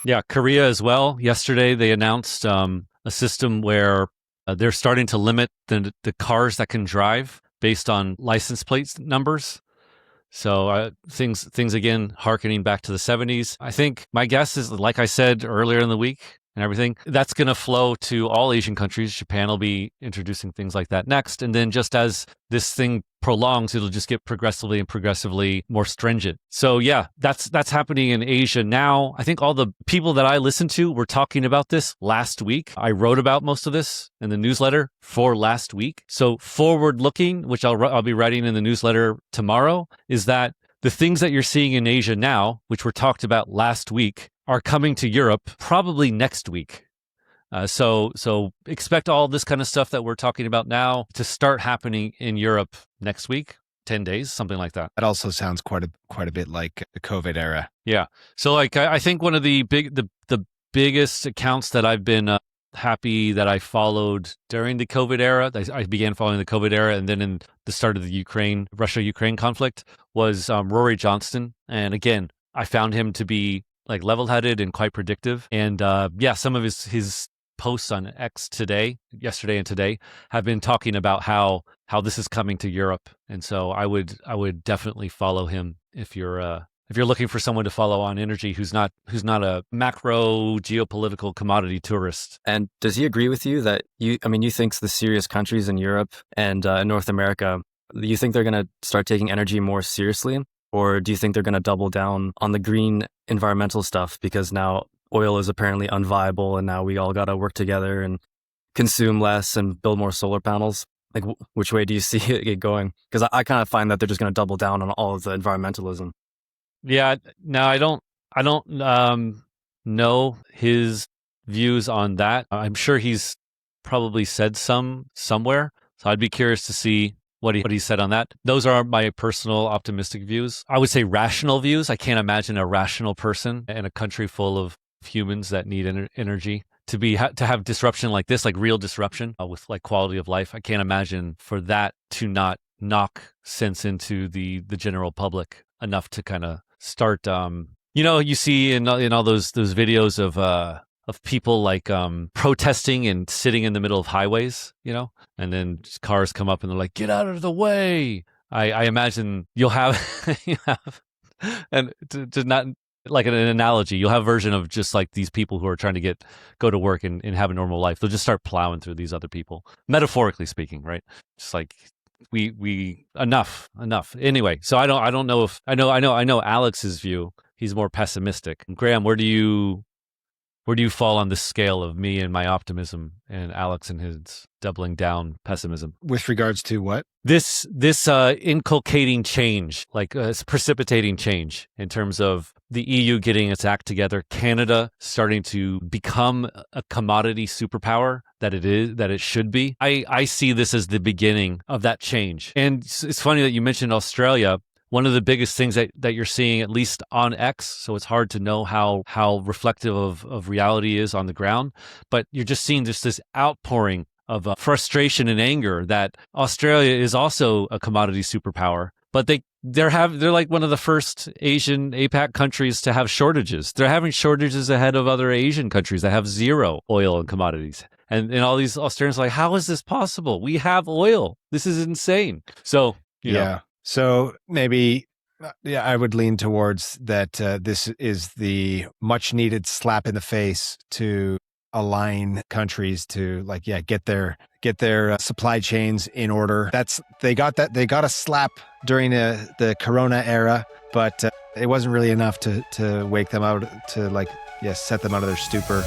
Yeah, Korea as well. Yesterday, they announced a system where they're starting to limit the cars that can drive based on license plate numbers. So things again harkening back to the 70s. I think my guess is, like I said earlier in the week and everything, that's going to flow to all Asian countries. Japan will be introducing things like that next. And then just as this thing prolongs, it'll just get progressively more stringent. So yeah, that's happening in Asia now. I think all the people that I listen to were talking about this last week. I wrote about most of this in the newsletter for last week. So forward looking, which I'll be writing in the newsletter tomorrow, is that the things that you're seeing in Asia now, which were talked about last week, are coming to Europe probably next week. So expect all this kind of stuff that we're talking about now to start happening in Europe next week, 10 days, something like that. That also sounds quite a bit like the COVID era. Yeah. So like I think one of the biggest accounts that I've been happy that I followed during the COVID era, I began following the COVID era, and then in the start of the Russia-Ukraine conflict was Rory Johnston. And again, I found him to be like level-headed and quite predictive. And some of his posts on X yesterday and today, have been talking about how this is coming to Europe. And so I would definitely follow him if you're looking for someone to follow on energy who's not a macro geopolitical commodity tourist. And does he agree with you that you think the serious countries in Europe and North America, you think they're going to start taking energy more seriously? Or do you think they're going to double down on the green environmental stuff because now oil is apparently unviable and now we all got to work together and consume less and build more solar panels? Like, which way do you see it going? Because I kind of find that they're just going to double down on all of the environmentalism. Yeah, no, I don't know his views on that. I'm sure he's probably said somewhere. So I'd be curious to see what he said on that. Those are my personal optimistic views. I would say rational views. I can't imagine a rational person in a country full of humans that need energy to have disruption like this, like real disruption with like quality of life. I can't imagine for that to not knock sense into the general public enough to kind of start. You see in all those videos of people like protesting and sitting in the middle of highways, and then cars come up and they're like, "Get out of the way." I imagine you'll have and to not like an analogy, you'll have a version of just like these people who are trying to go to work and have a normal life. They'll just start plowing through these other people, metaphorically speaking, right? Just like we enough. Anyway, so I don't know if I know Alex's view. He's more pessimistic. Graham, where do you fall on the scale of me and my optimism and Alex and his doubling down pessimism? With regards to what? This inculcating change, like precipitating change in terms of the EU getting its act together, Canada starting to become a commodity superpower that it should be. I see this as the beginning of that change. And it's funny that you mentioned Australia. One of the biggest things that you're seeing, at least on X, so it's hard to know how reflective of reality is on the ground, but you're just seeing just this outpouring of frustration and anger that Australia is also a commodity superpower, but they're like one of the first Asian APAC countries to have shortages. They're having shortages ahead of other Asian countries that have zero oil and commodities. And all these Australians are like, how is this possible? We have oil. This is insane. So, you know. So maybe, I would lean towards that. This is the much needed slap in the face to align countries to get their supply chains in order. They got a slap during the Corona era, but it wasn't really enough to wake them out, to set them out of their stupor.